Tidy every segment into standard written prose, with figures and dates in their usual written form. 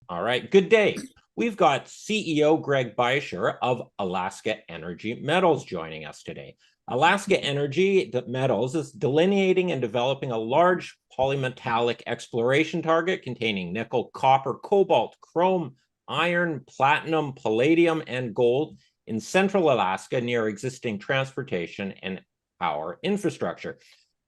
All right, good day. We've got CEO Greg Beischer of Alaska Energy Metals joining us today. Alaska Energy Metals is delineating and developing a large polymetallic exploration target containing nickel, copper, cobalt, chrome, iron, platinum, palladium, and gold in central Alaska near existing transportation and power infrastructure.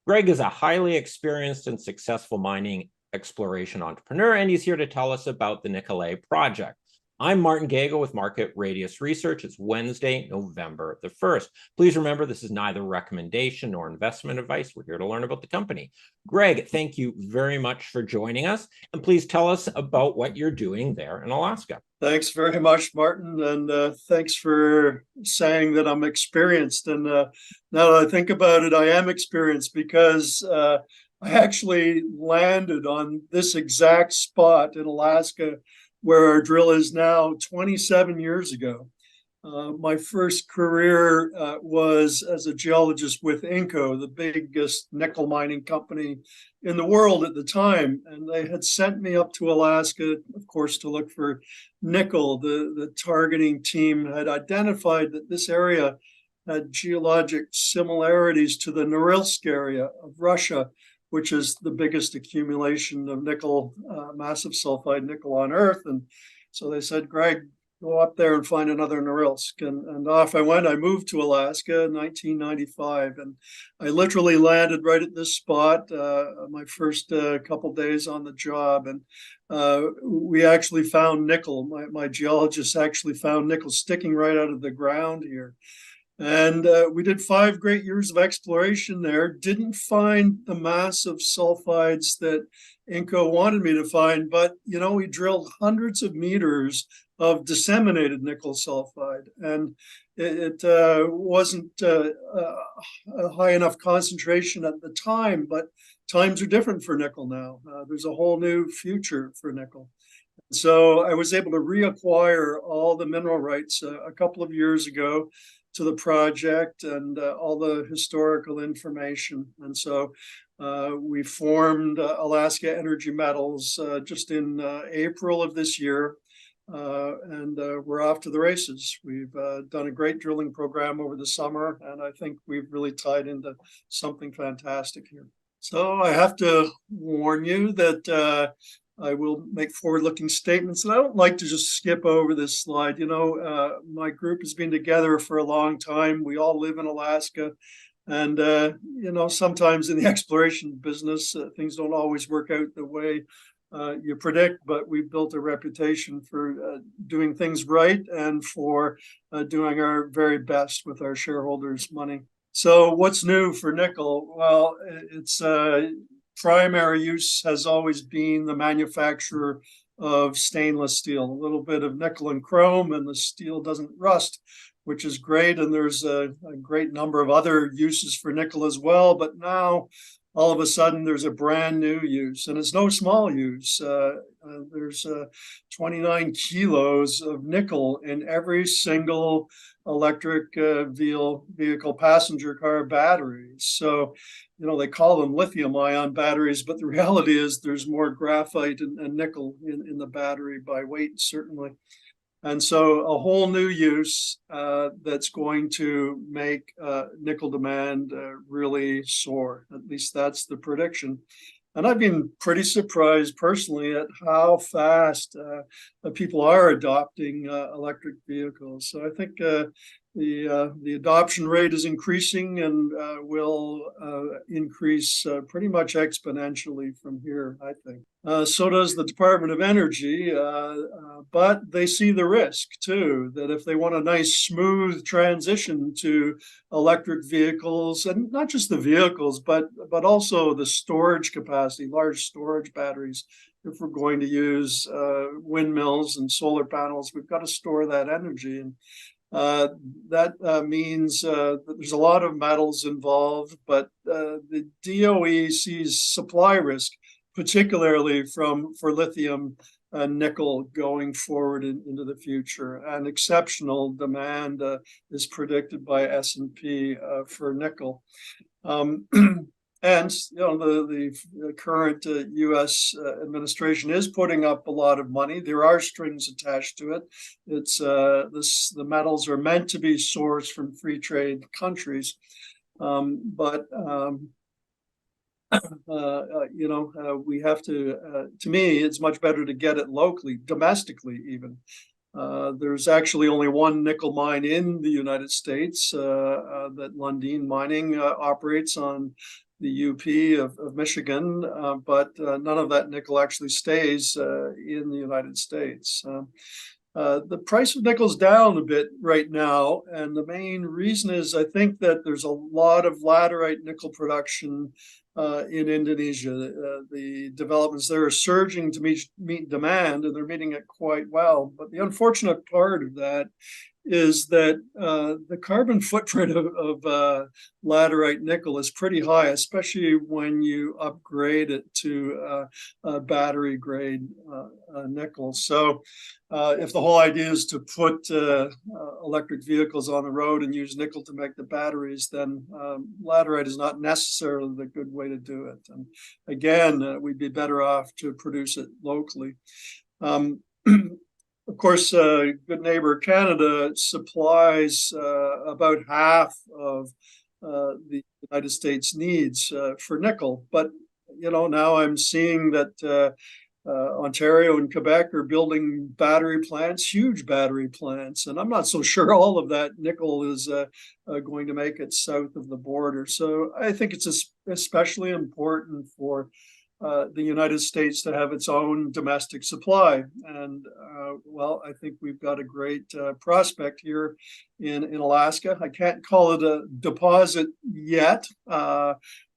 Greg is a highly experienced and successful mining exploration entrepreneur, and he's here to tell us about the Nicolet project. I'm Martin Gago with Market Radius Research. It's Wednesday, November the 1st. Please remember, this is neither recommendation nor investment advice. We're here to learn about the company. Greg, thank you very much for joining us. And please tell us about what you're doing there in Alaska. Thanks very much, Martin, and thanks for saying that I'm experienced. And now that I think about it, I am experienced because I actually landed on this exact spot in Alaska where our drill is now 27 years ago. My first career was as a geologist with Inco, the biggest nickel mining company in the world at the time. And they had sent me up to Alaska, of course, to look for nickel. The targeting team had identified that this area had geologic similarities to the Norilsk area of Russia, which is the biggest accumulation of nickel, massive sulfide nickel on Earth. And so they said, Greg, go up there and find another Norilsk. And off I went. I moved to Alaska in 1995. And I literally landed right at this spot, my first couple days on the job. And we actually found nickel. My geologists actually found nickel sticking right out of the ground here. And we did 5 great years of exploration there. Didn't find the massive sulfides that Inco wanted me to find, but we drilled hundreds of meters of disseminated nickel sulfide, and it wasn't a high enough concentration at the time. But times are different for nickel now. There's a whole new future for nickel. So I was able to reacquire all the mineral rights a couple of years ago to the project and all the historical information. And so we formed Alaska Energy Metals just in April of this year. And we're off to the races. We've done a great drilling program over the summer, and I think we've really tied into something fantastic here. So I have to warn you that I will make forward-looking statements, and I don't like to just skip over this slide. My group has been together for a long time. We all live in Alaska, and sometimes in the exploration business, things don't always work out the way you predict. But we've built a reputation for doing things right and for doing our very best with our shareholders' money. So what's new for nickel? Well, it's primary use has always been the manufacture of stainless steel, a little bit of nickel and chrome, and the steel doesn't rust, which is great. And there's a great number of other uses for nickel as well. But now, all of a sudden, there's a brand new use, and it's no small use. There's 29 kilos of nickel in every single electric vehicle passenger car batteries. So, they call them lithium-ion batteries, but the reality is there's more graphite and nickel in the battery by weight, certainly. And so a whole new use that's going to make nickel demand really soar. At least that's the prediction. And I've been pretty surprised personally at how fast people are adopting electric vehicles. So I think the adoption rate is increasing and will increase pretty much exponentially from here, I think. So does the Department of Energy, but they see the risk too, that if they want a nice smooth transition to electric vehicles, and not just the vehicles, but also the storage capacity, large storage batteries. If we're going to use windmills and solar panels, we've got to store that energy. And that means that there's a lot of metals involved, but the DOE sees supply risk, particularly for lithium and nickel going forward into the future. And exceptional demand is predicted by S&P for nickel. And the current U.S. Administration is putting up a lot of money. There are strings attached to it. The metals are meant to be sourced from free trade countries, but we have to. To me, it's much better to get it locally, domestically, even. There's actually only one nickel mine in the United States that Lundin Mining operates on the UP of Michigan, but none of that nickel actually stays in the United States. The price of nickel is down a bit right now, and the main reason is I think that there's a lot of laterite nickel production in Indonesia. The developments there are surging to meet demand, and they're meeting it quite well. But the unfortunate part of that is that the carbon footprint of laterite nickel is pretty high, especially when you upgrade it to battery grade nickel. So if the whole idea is to put electric vehicles on the road and use nickel to make the batteries, then laterite is not necessarily the good way to do it. And again, we'd be better off to produce it locally. Of course, good neighbor Canada supplies about half of the United States needs for nickel. But, now I'm seeing that Ontario and Quebec are building battery plants, huge battery plants. And I'm not so sure all of that nickel is going to make it south of the border. So I think it's especially important for the United States to have its own domestic supply. And I think we've got a great prospect here in Alaska. I can't call it a deposit yet.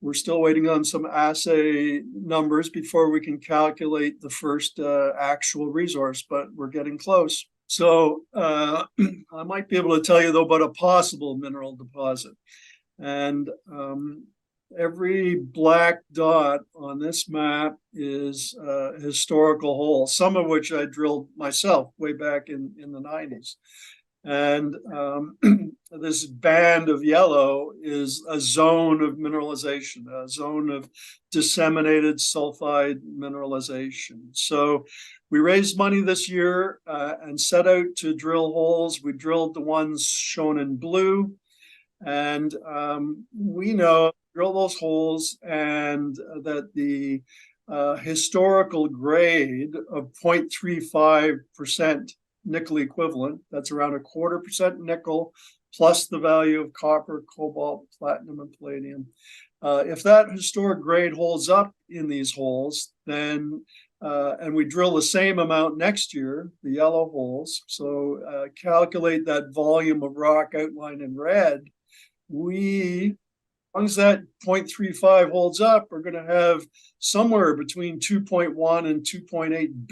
We're still waiting on some assay numbers before we can calculate the first actual resource, but we're getting close. So I might be able to tell you, though, about a possible mineral deposit. And every black dot on this map is a historical hole, some of which I drilled myself way back in the 90s. And this band of yellow is a zone of mineralization, a zone of disseminated sulfide mineralization. So we raised money this year and set out to drill holes. We drilled the ones shown in blue. And we know drill those holes and that the historical grade of 0.35% nickel equivalent, that's around 0.25% nickel, plus the value of copper, cobalt, platinum, and palladium. If that historic grade holds up in these holes, then and we drill the same amount next year, the yellow holes, so calculate that volume of rock outlined in red, as long as that 0.35 holds up, we're going to have somewhere between 2.1 and 2.8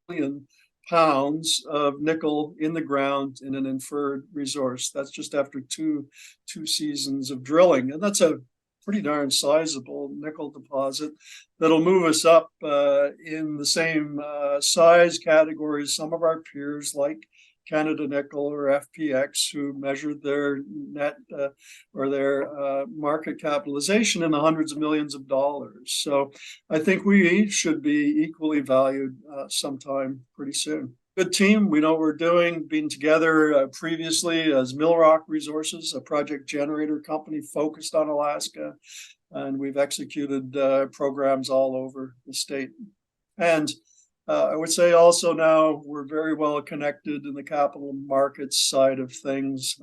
billion pounds of nickel in the ground in an inferred resource. That's just after two seasons of drilling. And that's a pretty darn sizable nickel deposit that'll move us up in the same size categories some of our peers like Canada Nickel or FPX, who measured their net or their market capitalization in the hundreds of millions of dollars. So I think we should be equally valued sometime pretty soon. Good team. We know what we're doing. Been together previously as Millrock Resources, a project generator company focused on Alaska. And we've executed programs all over the state. And I would say also now we're very well connected in the capital markets side of things.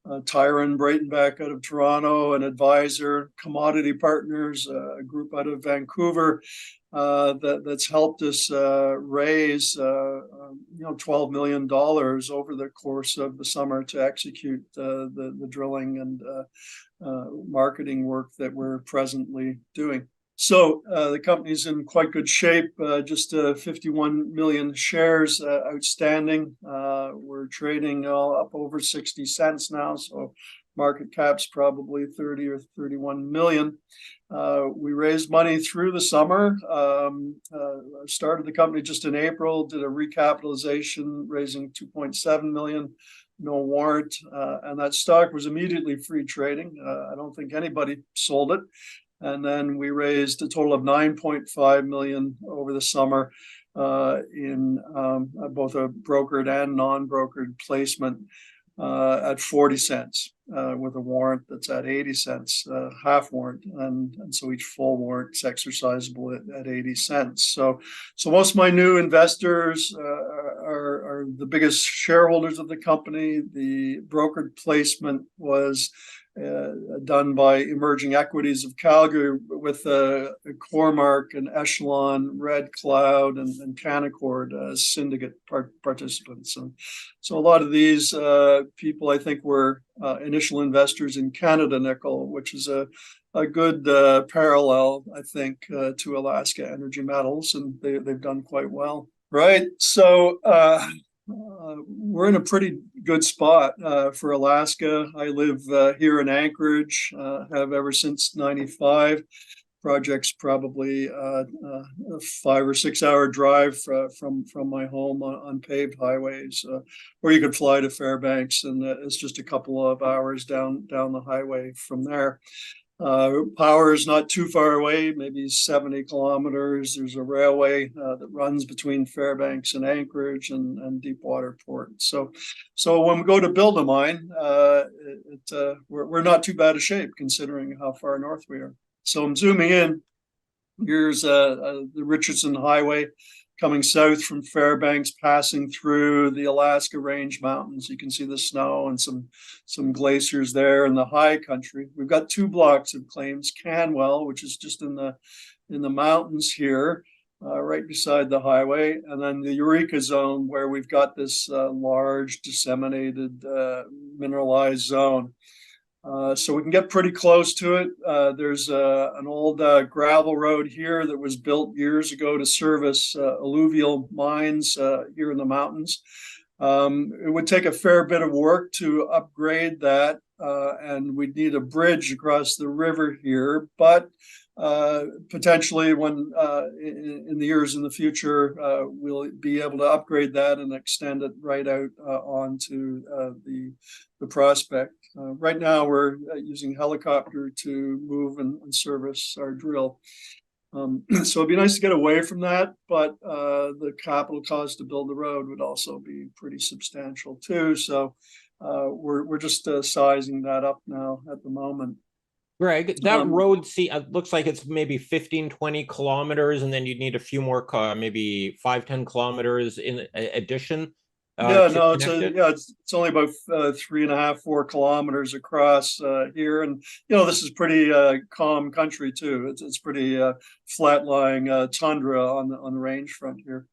Tyron Breitenbach out of Toronto, an advisor, Commodity Partners, a group out of Vancouver that's helped us raise $12 million over the course of the summer to execute the drilling and marketing work that we're presently doing. So the company's in quite good shape, just 51 million shares outstanding. We're trading up over 60 cents now, so market cap's probably 30 or 31 million. We raised money through the summer, started the company just in April, did a recapitalization, raising 2.7 million, no warrant, and that stock was immediately free trading. I don't think anybody sold it. And then we raised a total of 9.5 million over the summer in both a brokered and non-brokered placement at 40 cents with a warrant that's at 80 cents, half warrant. And so each full warrant is exercisable at 80 cents. So most of my new investors are the biggest shareholders of the company. The brokered placement was done by Emerging Equities of Calgary with Cormark and Echelon, Red Cloud, and Canaccord as syndicate participants. And so a lot of these people, I think, were initial investors in Canada Nickel, which is a good parallel, I think, to Alaska Energy Metals, and they've done quite well. Right. So we're in a pretty good spot for Alaska. I live here in Anchorage, have ever since '95. Project's probably a 5 or 6 hour drive from my home on paved highways, or you could fly to Fairbanks, and it's just a couple of hours down the highway from there. Power is not too far away, maybe 70 kilometers. There's a railway that runs between Fairbanks and Anchorage and Deepwater Port. So when we go to build a mine, we're not too bad a shape considering how far north we are. So I'm zooming in. Here's the Richardson Highway coming south from Fairbanks, passing through the Alaska Range Mountains. You can see the snow and some glaciers there in the high country. We've got 2 blocks of claims: Canwell, which is just in the mountains here, right beside the highway, and then the Eureka Zone, where we've got this large disseminated mineralized zone. So we can get pretty close to it. There's an old gravel road here that was built years ago to service alluvial mines here in the mountains. It would take a fair bit of work to upgrade that, and we'd need a bridge across the river here. But potentially, when in the years in the future, we'll be able to upgrade that and extend it right out onto the prospect. Right now, we're using helicopter to move and service our drill. So it'd be nice to get away from that, but the capital cost to build the road would also be pretty substantial too. So we're just sizing that up now at the moment. Greg, that road looks like it's maybe 15, 20 kilometers, and then you'd need a few more, maybe 5, 10 kilometers in addition. It's only about 3.5, 4 kilometers across here, and this is pretty calm country too. It's pretty flat-lying tundra on the range front here.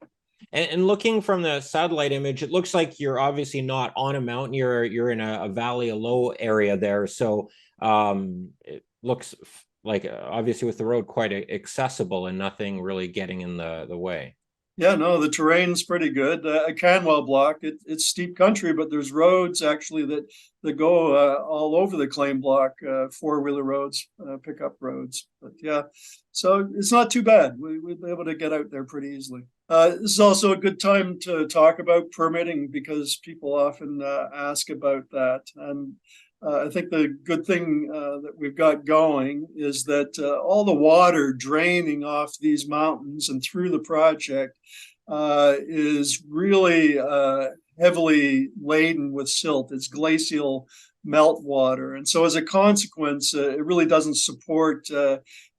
And looking from the satellite image, it looks like you're obviously not on a mountain. You're in a valley, a low area there. So it looks like obviously with the road quite accessible and nothing really getting in the way. Yeah, no, the terrain's pretty good. A Canwell block, it's steep country, but there's roads actually that go all over the claim block, 4-wheeler roads, pickup roads. But yeah, so it's not too bad. We'd be able to get out there pretty easily. This is also a good time to talk about permitting because people often ask about that. And I think the good thing that we've got going is that all the water draining off these mountains and through the project is really heavily laden with silt. It's glacial meltwater. And so as a consequence, it really doesn't support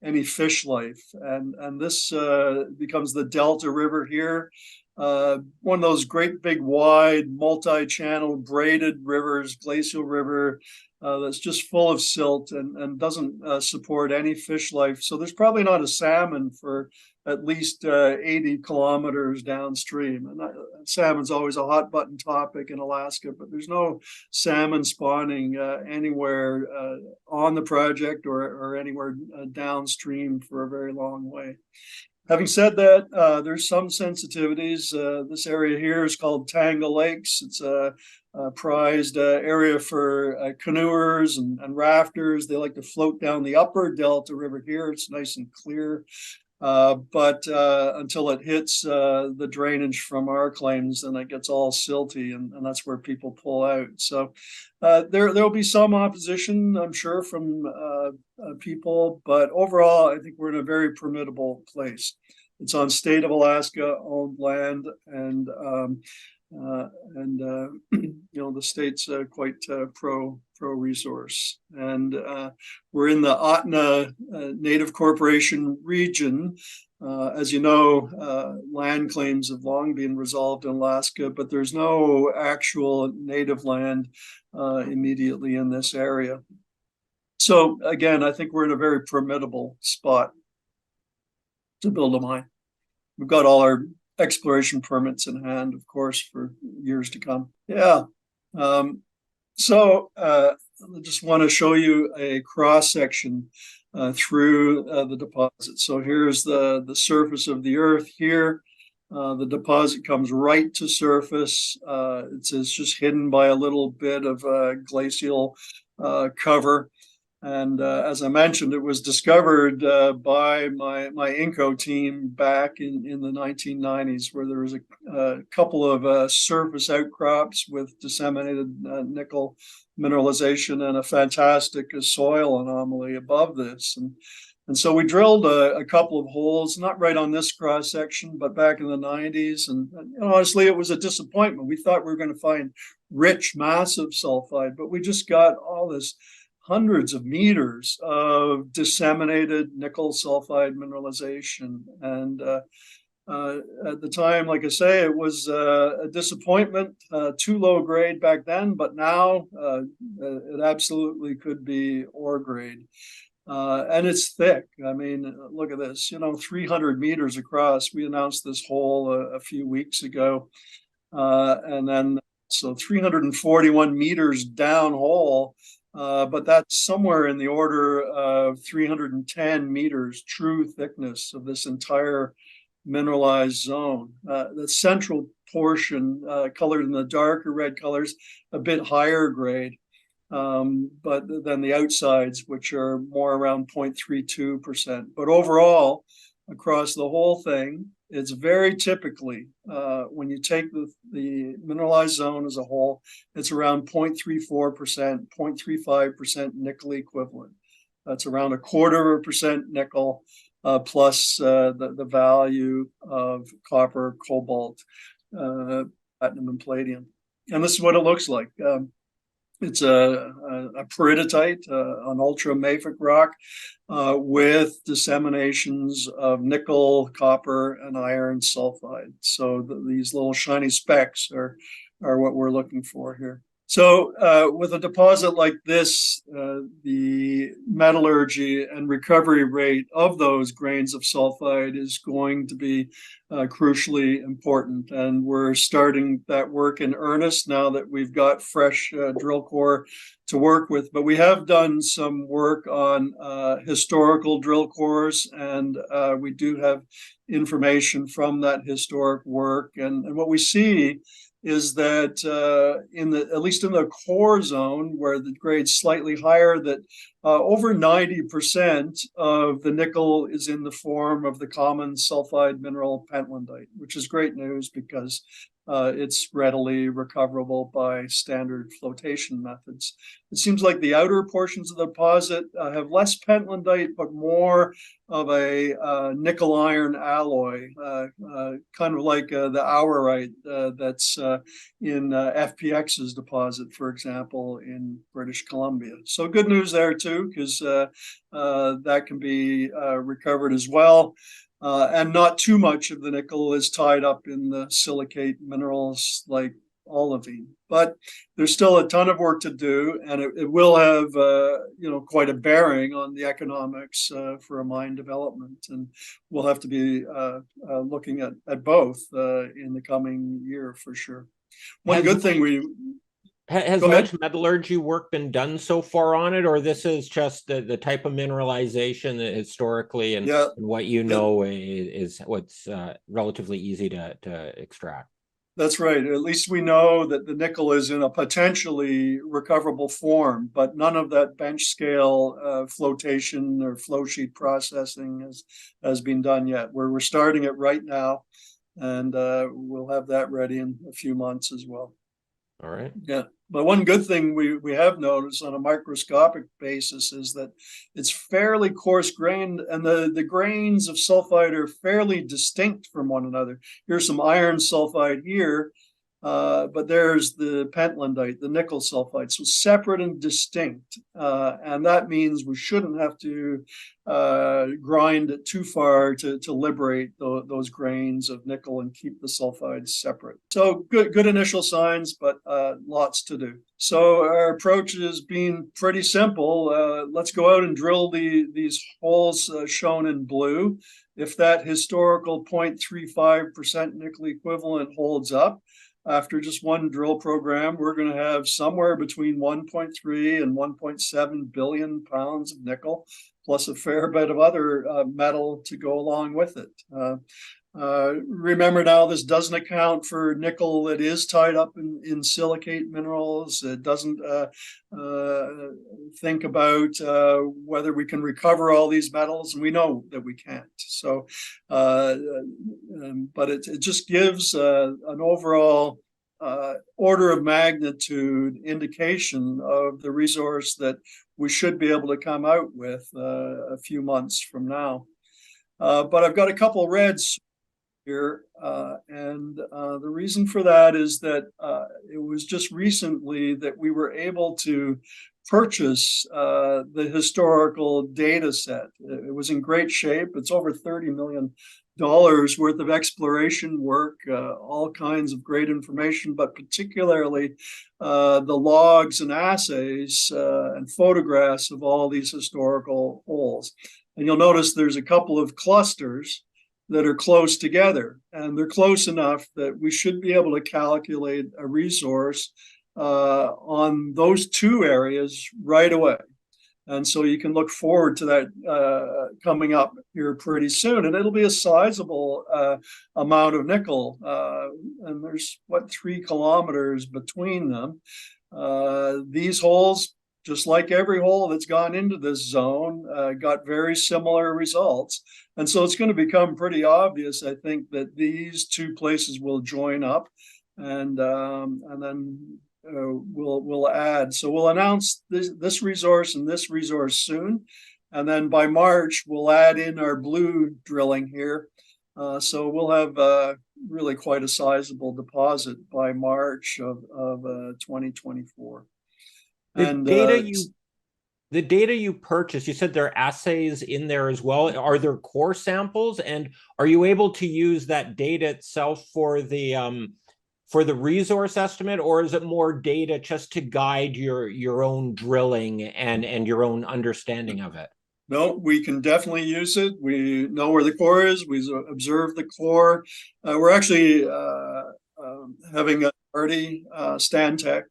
any fish life. And this becomes the Delta River here. One of those great big wide multi-channel braided rivers, glacial river, that's just full of silt and doesn't support any fish life. So there's probably not a salmon for at least 80 kilometers downstream. And salmon's always a hot button topic in Alaska, but there's no salmon spawning anywhere on the project or anywhere downstream for a very long way. Having said that, there's some sensitivities. This area here is called Tangle Lakes. It's a prized area for canoers and rafters. They like to float down the upper Delta River here. It's nice and clear. But until it hits the drainage from our claims, then it gets all silty, and that's where people pull out. So there'll be some opposition, I'm sure, from people, but overall, I think we're in a very formidable place. It's on state of Alaska owned land, and the state's quite pro resource, and we're in the Otna Native Corporation region. As you know, land claims have long been resolved in Alaska, but there's no actual native land immediately in this area. So again, I think we're in a very formidable spot to build a mine. We've got all our exploration permits in hand, of course, for years to come. Yeah. So I just want to show you a cross section through the deposit. So here's the surface of the earth here. The deposit comes right to surface. It's just hidden by a little bit of glacial cover. And as I mentioned, it was discovered by my Inco team back in the 1990s, where there was a couple of surface outcrops with disseminated nickel mineralization and a fantastic soil anomaly above this. And so we drilled a couple of holes, not right on this cross section, but back in the 90s. And honestly, it was a disappointment. We thought we were going to find rich, massive sulfide, but we just got all this hundreds of meters of disseminated nickel sulfide mineralization. And at the time, like I say, it was a disappointment, too low grade back then, but now it absolutely could be ore grade. And it's thick. I mean, look at this, 300 meters across. We announced this hole a few weeks ago. And then, so 341 meters down hole. But that's somewhere in the order of 310 meters true thickness of this entire mineralized zone. The central portion, colored in the darker red colors, a bit higher grade, but then the outsides, which are more around 0.32%. But overall, across the whole thing, it's very typically, when you take the mineralized zone as a whole, it's around 0.34%, 0.35% nickel equivalent. That's around 0.25% nickel, plus the value of copper, cobalt, platinum, and palladium. And this is what it looks like. It's a peridotite, an ultramafic rock, with disseminations of nickel, copper, and iron sulfide. So these little shiny specks are what we're looking for here. So with a deposit like this, the metallurgy and recovery rate of those grains of sulfide is going to be crucially important. And we're starting that work in earnest now that we've got fresh drill core to work with. But we have done some work on historical drill cores, and we do have information from that historic work. And what we see is that at least in the core zone, where the grade's slightly higher, that over 90% of the nickel is in the form of the common sulfide mineral pentlandite, which is great news because it's readily recoverable by standard flotation methods. It seems like the outer portions of the deposit have less pentlandite, but more of a nickel iron alloy, kind of like the aurite that's in FPX's deposit, for example, in British Columbia. So good news there too, because that can be recovered as well. And not too much of the nickel is tied up in the silicate minerals like olivine. But there's still a ton of work to do, and it will have quite a bearing on the economics for a mine development. And we'll have to be looking at both in the coming year for sure. One good thing has much metallurgy work been done so far on it, or this is just the type of mineralization that historically and what is what's relatively easy to extract? That's right. At least we know that the nickel is in a potentially recoverable form, but none of that bench scale flotation or flow sheet processing has been done yet. We're starting it right now, and we'll have that ready in a few months as well. All right. Yeah. But one good thing we have noticed on a microscopic basis is that it's fairly coarse grained, and the grains of sulfide are fairly distinct from one another. Here's some iron sulfide here, but there's the pentlandite, the nickel sulfide, so separate and distinct. And that means we shouldn't have to grind it too far to liberate those grains of nickel and keep the sulfides separate. So good initial signs, but lots to do. So our approach has been pretty simple. Let's go out and drill these holes shown in blue. If that historical 0.35% nickel equivalent holds up, after just one drill program, we're going to have somewhere between 1.3 and 1.7 billion pounds of nickel, plus a fair bit of other metal to go along with it. Remember now, this doesn't account for nickel that is tied up in silicate minerals. It doesn't think about whether we can recover all these metals, and we know that we can't. So, but it just gives an overall order of magnitude indication of the resource that we should be able to come out with a few months from now. But I've got a couple reds here, and the reason for that is that it was just recently that we were able to purchase the historical data set. It was in great shape. It's over $30 million worth of exploration work, all kinds of great information, but particularly the logs and assays and photographs of all these historical holes. And you'll notice there's a couple of clusters that are close together, and they're close enough that we should be able to calculate a resource on those two areas right away. And so you can look forward to that coming up here pretty soon, and it'll be a sizable amount of nickel. And there's 3 kilometers between them. These holes, just like every hole that's gone into this zone, got very similar results. And so it's going to become pretty obvious, I think, that these two places will join up, and then we'll add. So we'll announce this resource and this resource soon, and then by March we'll add in our blue drilling here. So we'll have really quite a sizable deposit by March of 2024. The data you purchased, you said there are assays in there as well. Are there core samples, and are you able to use that data itself for the resource estimate, or is it more data just to guide your own drilling and your own understanding of it? No, we can definitely use it. We know where the core is. We observe the core. We're actually having a party, Stantec,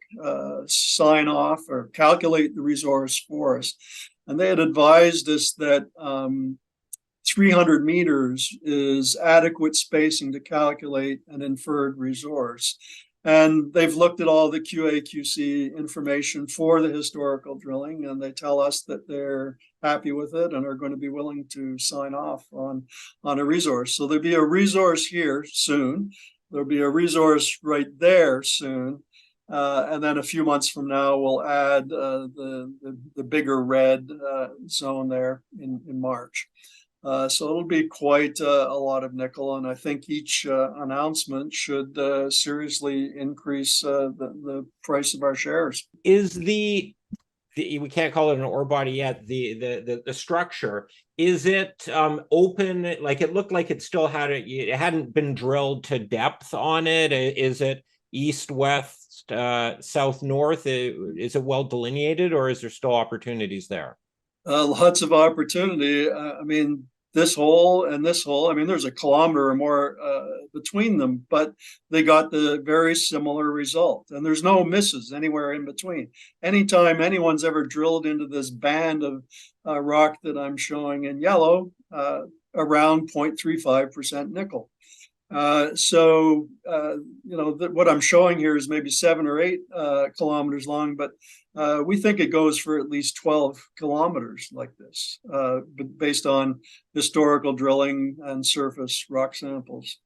sign off or calculate the resource for us. And they had advised us that 300 meters is adequate spacing to calculate an inferred resource. And they've looked at all the QA/QC information for the historical drilling, and they tell us that they're happy with it and are going to be willing to sign off on a resource. So there'll be a resource here soon. There'll be a resource right there soon. And then a few months from now, we'll add the bigger red zone there in March. So it'll be quite a lot of nickel, and I think each announcement should seriously increase the price of our shares. Is we can't call it an ore body yet, the structure, is it open? Like, it looked like it still had it hadn't been drilled to depth on it. Is it east, west, south, north? Is it well delineated, or is there still opportunities there? Lots of opportunity. I mean, this hole and this hole, I mean, there's a kilometer or more between them, but they got the very similar result. And there's no misses anywhere in between. Anytime anyone's ever drilled into this band of rock that I'm showing in yellow, around 0.35% nickel. What I'm showing here is maybe 7 or 8 kilometers long, but we think it goes for at least 12 kilometers like this, but based on historical drilling and surface rock samples.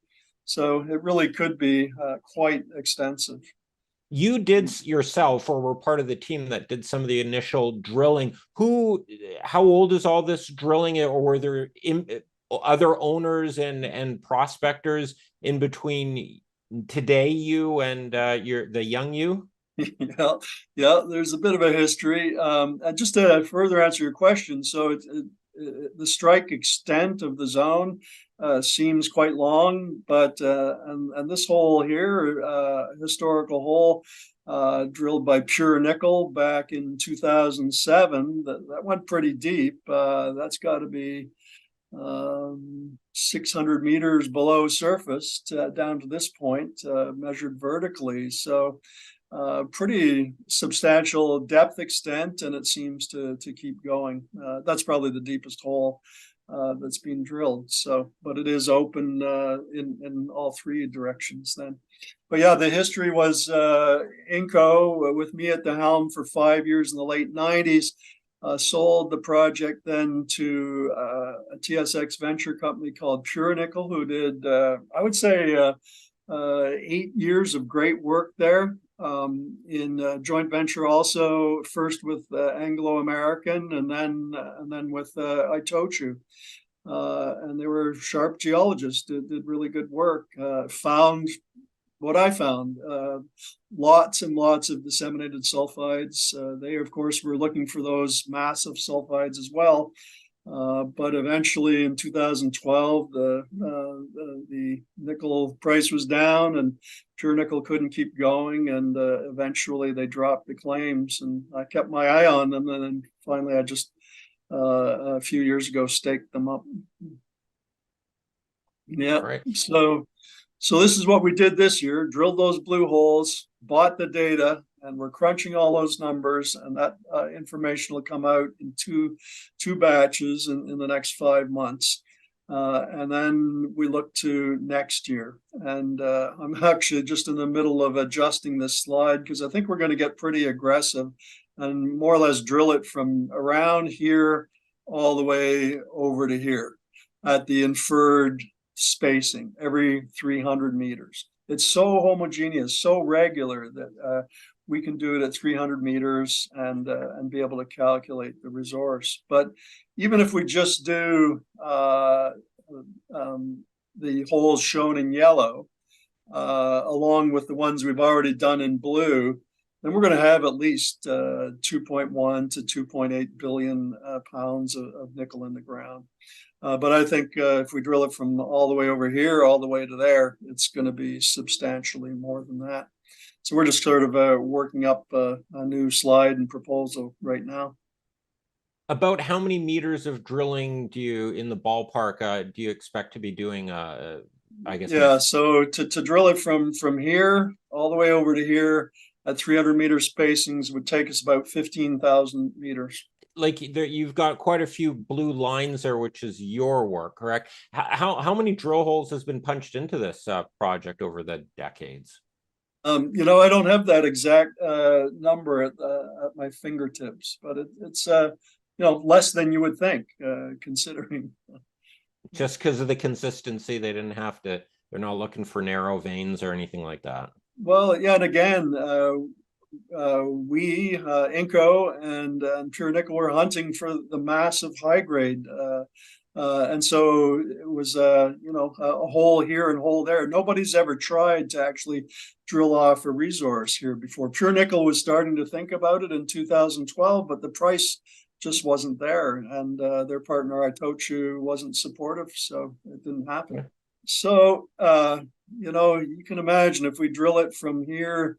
So it really could be quite extensive. You did yourself, or were part of the team that did some of the initial drilling. How old is all this drilling, or were there other owners and prospectors in between today you and the young you? Yeah, yeah, there's a bit of a history. And just to further answer your question, so the strike extent of the zone seems quite long, but and this hole here, historical hole, drilled by Pure Nickel back in 2007, that went pretty deep. That's got to be 600 meters below surface down to this point, measured vertically. So pretty substantial depth extent, and it seems to keep going. That's probably the deepest hole that's been drilled. So, but it is open in all three directions then. But yeah, the history was Inco with me at the helm for 5 years in the late 90s. Sold the project then to a TSX venture company called Pure Nickel, who did, I would say, 8 years of great work there in joint venture, also first with Anglo American and then with Itochu. And they were sharp geologists, did really good work, found what I found, lots and lots of disseminated sulfides. They, of course, were looking for those massive sulfides as well. But eventually in 2012, the nickel price was down and Pure Nickel couldn't keep going. And eventually they dropped the claims, and I kept my eye on them. And then finally, I just a few years ago staked them up. Yeah. Right. So this is what we did this year: drilled those blue holes, bought the data, and we're crunching all those numbers. And that information will come out in two batches in the next 5 months. And then we look to next year. And I'm actually just in the middle of adjusting this slide because I think we're going to get pretty aggressive and more or less drill it from around here all the way over to here at the inferred spacing every 300 meters. It's so homogeneous, so regular that we can do it at 300 meters and be able to calculate the resource. But even if we just do the holes shown in yellow, along with the ones we've already done in blue, then we're going to have at least 2.1 to 2.8 billion pounds of nickel in the ground. But I think if we drill it from all the way over here, all the way to there, it's going to be substantially more than that. So we're just sort of working up a new slide and proposal right now. About how many meters of drilling in the ballpark, do you expect to be doing? I guess. Yeah, so to drill it from here all the way over to here at 300 meter spacings would take us about 15,000 meters. Like you've got quite a few blue lines there, which is your work, correct? How many drill holes has been punched into this project over the decades? I don't have that exact number at my fingertips, but it's less than you would think, considering. Just because of the consistency, they didn't have to. They're not looking for narrow veins or anything like that. Well, yeah, and again, we Inco and Pure Nickel were hunting for the massive high grade, and so it was a hole here and hole there. Nobody's ever tried to actually drill off a resource here before. Pure Nickel was starting to think about it in 2012, but the price just wasn't there, and their partner Itochu wasn't supportive, so it didn't happen. Okay. So you can imagine if we drill it from here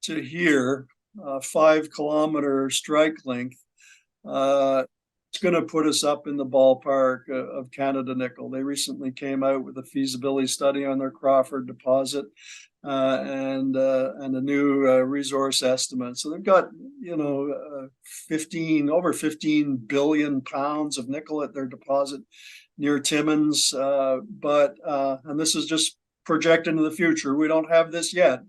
to here, 5 kilometer strike length, it's going to put us up in the ballpark of Canada Nickel. They recently came out with a feasibility study on their Crawford deposit and a new resource estimate. So they've got over 15 billion pounds of nickel at their deposit near Timmins. And this is just project into the future. We don't have this yet.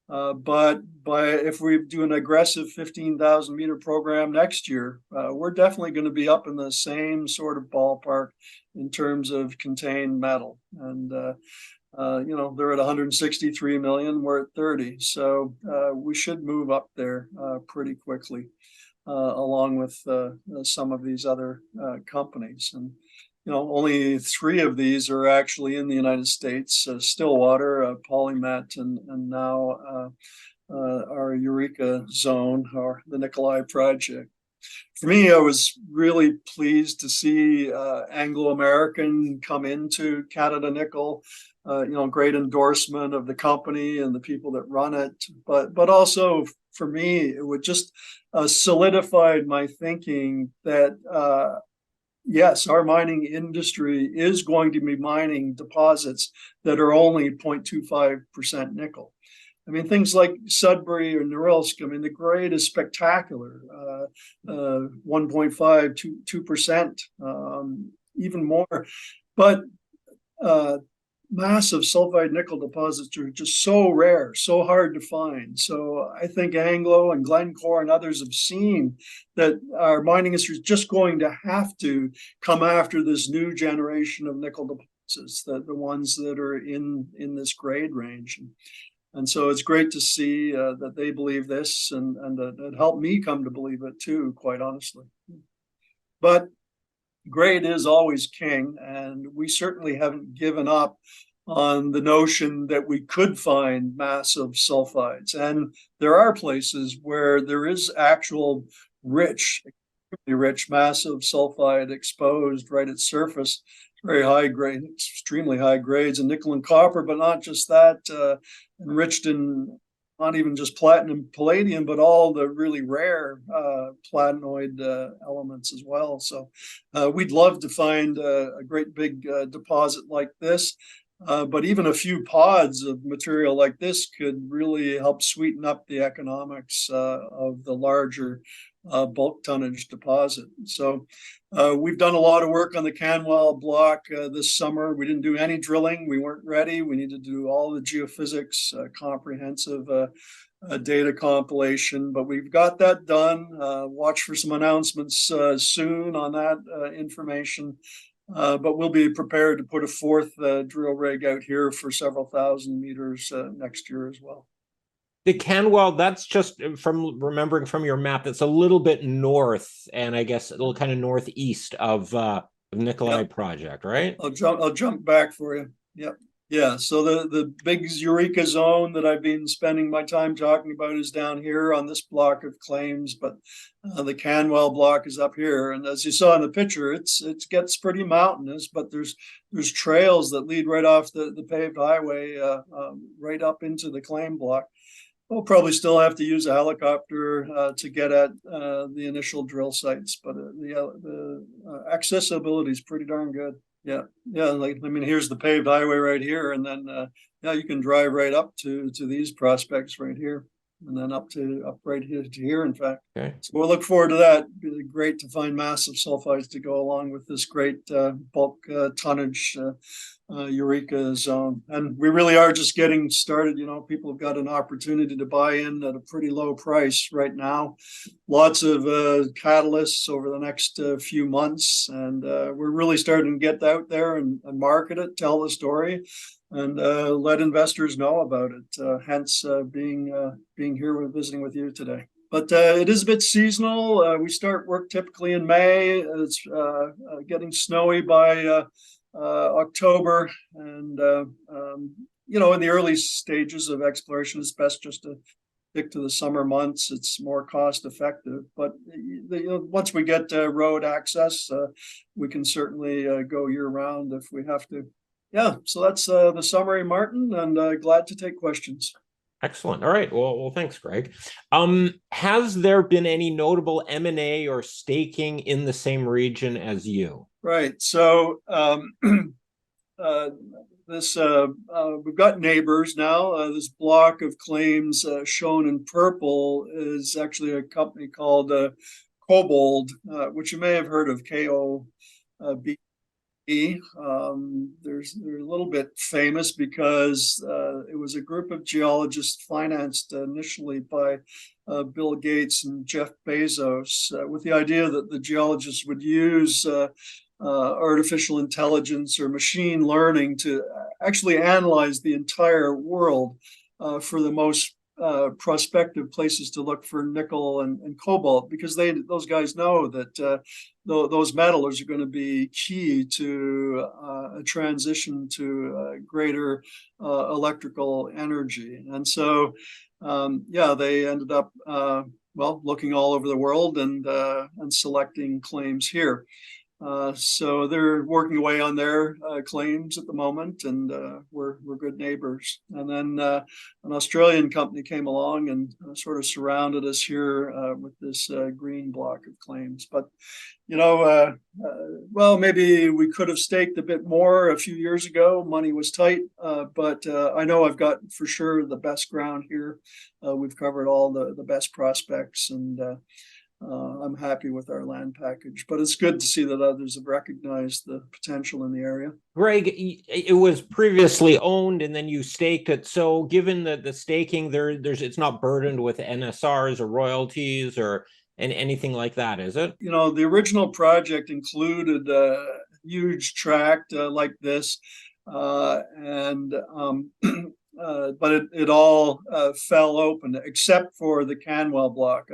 But if we do an aggressive 15,000 meter program next year, we're definitely going to be up in the same sort of ballpark in terms of contained metal. And they're at 163 million. We're at 30, so we should move up there pretty quickly, along with some of these other companies. And only 3 of these are actually in the United States: Stillwater, Polymet, and now our Eureka Zone, or the Nikolai Project. For me, I was really pleased to see Anglo American come into Canada Nickel. Great endorsement of the company and the people that run it, but also for me, it would just solidified my thinking that yes, our mining industry is going to be mining deposits that are only 0.25% nickel. I mean, things like Sudbury or Norilsk, I mean, the grade is spectacular, 1.5, 2%, even more. But massive sulfide nickel deposits are just so rare, so hard to find. So I think Anglo and Glencore and others have seen that our mining industry is just going to have to come after this new generation of nickel deposits, the ones that are in this grade range. And so it's great to see that they believe this, and it helped me come to believe it too, quite honestly. But grade is always king, and we certainly haven't given up on the notion that we could find massive sulfides. And there are places where there is actual rich, massive sulfide exposed right at surface, very high grade, extremely high grades in nickel and copper, but not just that, enriched in not even just platinum, palladium, but all the really rare platinoid elements as well. So we'd love to find a great big deposit like this. But even a few pods of material like this could really help sweeten up the economics of the larger bulk tonnage deposit. So we've done a lot of work on the Canwell block this summer. We didn't do any drilling. We weren't ready. We needed to do all the geophysics, comprehensive data compilation, but we've got that done. Watch for some announcements soon on that information. But we'll be prepared to put a 4th drill rig out here for several thousand meters next year as well. The Canwell, that's just from remembering from your map, that's a little bit north, and I guess a little kind of northeast of Nikolai Project, right? I'll jump back for you. Yep. Yeah, so the big Eureka Zone that I've been spending my time talking about is down here on this block of claims, but the Canwell block is up here. And as you saw in the picture, it gets pretty mountainous, but there's trails that lead right off the paved highway right up into the claim block. We'll probably still have to use a helicopter to get at the initial drill sites, but the accessibility is pretty darn good. Yeah. Here's the paved highway right here, and then you can drive right up to these prospects right here, and then up right here to here, in fact. Okay. So we'll look forward to that. It'd be great to find massive sulfides to go along with this great bulk tonnage Eureka Zone. And we really are just getting started. People have got an opportunity to buy in at a pretty low price right now. Lots of catalysts over the next few months. And we're really starting to get out there and market it, tell the story, and let investors know about it. Hence being here visiting with you today. But it is a bit seasonal. We start work typically in May. It's getting snowy by October, and in the early stages of exploration, it's best just to stick to the summer months. It's more cost effective, but once we get road access, we can certainly go year round if we have to. Yeah, so that's the summary, Martin, and glad to take questions. Excellent. All right. Well, thanks, Greg. Has there been any notable M&A or staking in the same region as you? Right. So we've got neighbors now. This block of claims shown in purple is actually a company called Kobold, which you may have heard of, KOB. they're a little bit famous because it was a group of geologists financed initially by Bill Gates and Jeff Bezos with the idea that the geologists would use artificial intelligence or machine learning to actually analyze the entire world for the most prospective places to look for nickel and cobalt, because those guys know that those metals are going to be key to a transition to greater electrical energy. And so, they ended up looking all over the world and selecting claims here. So they're working away on their claims at the moment, and we're good neighbors. And then an Australian company came along and sort of surrounded us here with this green block of claims. But maybe we could have staked a bit more a few years ago. Money was tight, but I know I've got for sure the best ground here. We've covered all the best prospects, and I'm happy with our land package, but it's good to see that others have recognized the potential in the area. Greg, it was previously owned and then you staked it. So given the staking, it's not burdened with NSRs or royalties or anything like that, is it? The original project included a huge tract like this, but it all fell open except for the Canwell block.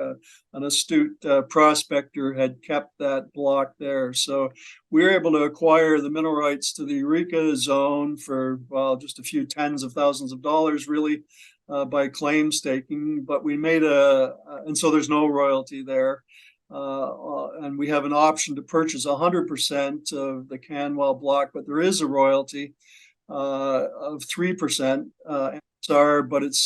An astute prospector had kept that block there. So we were able to acquire the mineral rights to the Eureka zone for, just a few tens of thousands of dollars, really, by claim staking. But we made and so there's no royalty there. And we have an option to purchase 100% of the Canwell block, but there is a royalty of 3%, but it's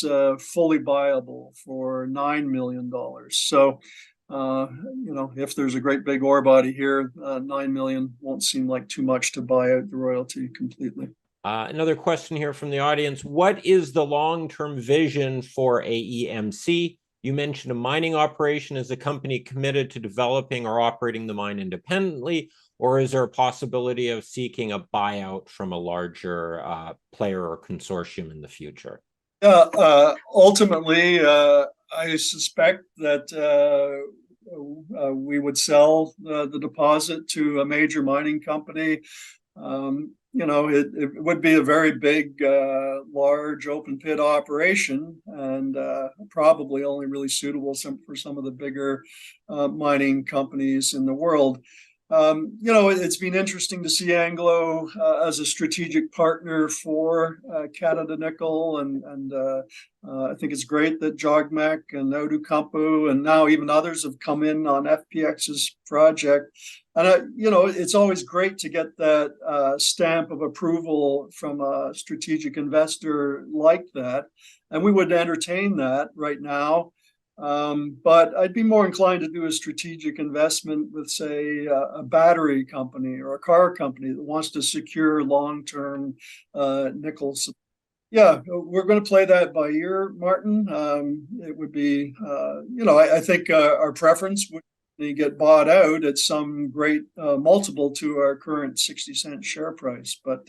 fully buyable for $9 million. So, if there's a great big ore body here, $9 million won't seem like too much to buy out the royalty completely. Another question here from the audience. What is the long-term vision for AEMC? You mentioned a mining operation. Is the company committed to developing or operating the mine independently, or is there a possibility of seeking a buyout from a larger player or consortium in the future? Ultimately, I suspect that we would sell the deposit to a major mining company. It would be a very big, large open pit operation, and probably only really suitable for some of the bigger mining companies in the world. It's been interesting to see Anglo as a strategic partner for Canada Nickel, and I think it's great that Jogmec and Outokumpu and now even others have come in on FPX's project. And it's always great to get that stamp of approval from a strategic investor like that, and we would entertain that right now. But I'd be more inclined to do a strategic investment with, say, a battery company or a car company that wants to secure long-term nickel supply. Yeah, we're going to play that by ear, Martin. It would be, I think our preference would be get bought out at some great multiple to our current 60-cent share price. But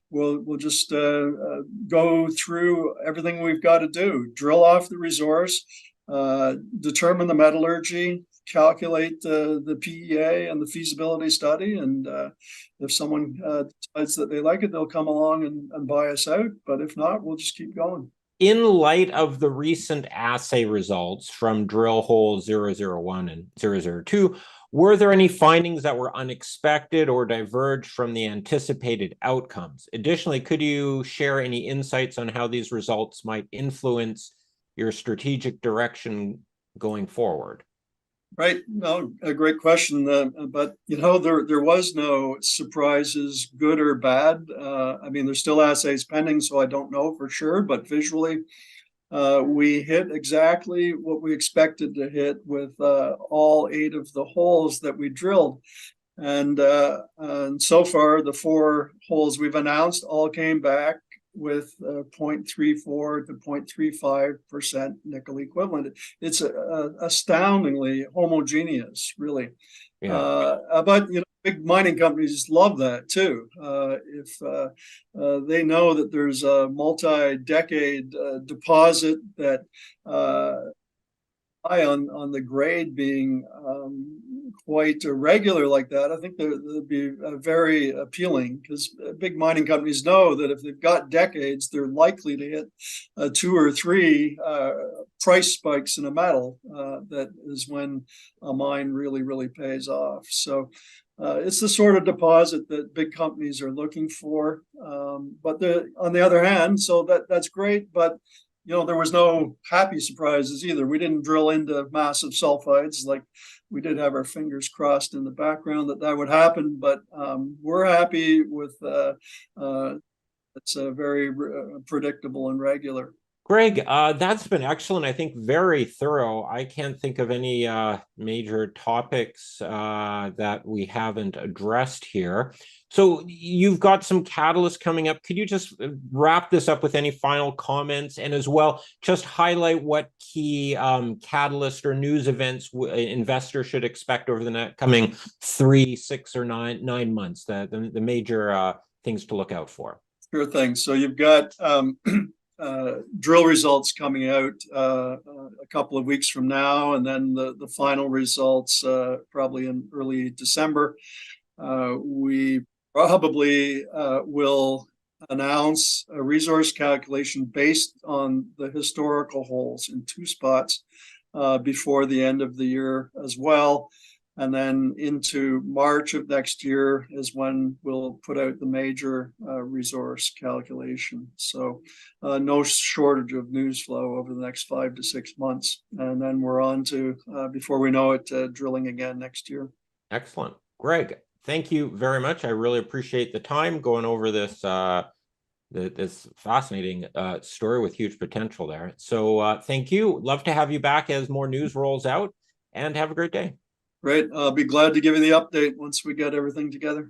we'll just go through everything we've got to do, drill off the resource, determine the metallurgy, calculate the PEA and the feasibility study, and if someone decides that they like it, they'll come along and buy us out. But if not, we'll just keep going. In light of the recent assay results from drill hole 001 and 002, were there any findings that were unexpected or diverged from the anticipated outcomes? Additionally, could you share any insights on how these results might influence your strategic direction going forward? Right. No, a great question. But there was no surprises, good or bad. There's still assays pending, so I don't know for sure. But visually, we hit exactly what we expected to hit with all 8 of the holes that we drilled. And so far, the 4 holes we've announced all came back with 0.34 to 0.35% nickel equivalent. It's astoundingly homogeneous, really. Yeah. But we big mining companies love that too. If they know that there's a multi-decade deposit that high on the grade being quite irregular like that, I think that'd be very appealing, because big mining companies know that if they've got decades, they're likely to hit 2 or 3 price spikes in a metal. That is when a mine really pays off. So it's the sort of deposit that big companies are looking for. But on the other hand, so that's great, but there was no happy surprises either. We didn't drill into massive sulfides. Like, we did have our fingers crossed in the background that would happen, but we're happy with it's very predictable and regular. Greg, that's been excellent. I think very thorough. I can't think of any major topics that we haven't addressed here. So you've got some catalysts coming up. Could you just wrap this up with any final comments, and as well just highlight what key catalyst or news events investors should expect over the coming 3, 6, or 9 months, the major things to look out for? Sure thing. So you've got drill results coming out a couple of weeks from now, and then the final results probably in early December. We probably will announce a resource calculation based on the historical holes in 2 spots before the end of the year as well. And then into March of next year is when we'll put out the major resource calculation. So no shortage of news flow over the next 5 to 6 months. And then we're on to, before we know it, drilling again next year. Excellent. Greg, thank you very much. I really appreciate the time going over this this fascinating story with huge potential there. So thank you. Love to have you back as more news rolls out, and have a great day. Great. I'll be glad to give you the update once we get everything together.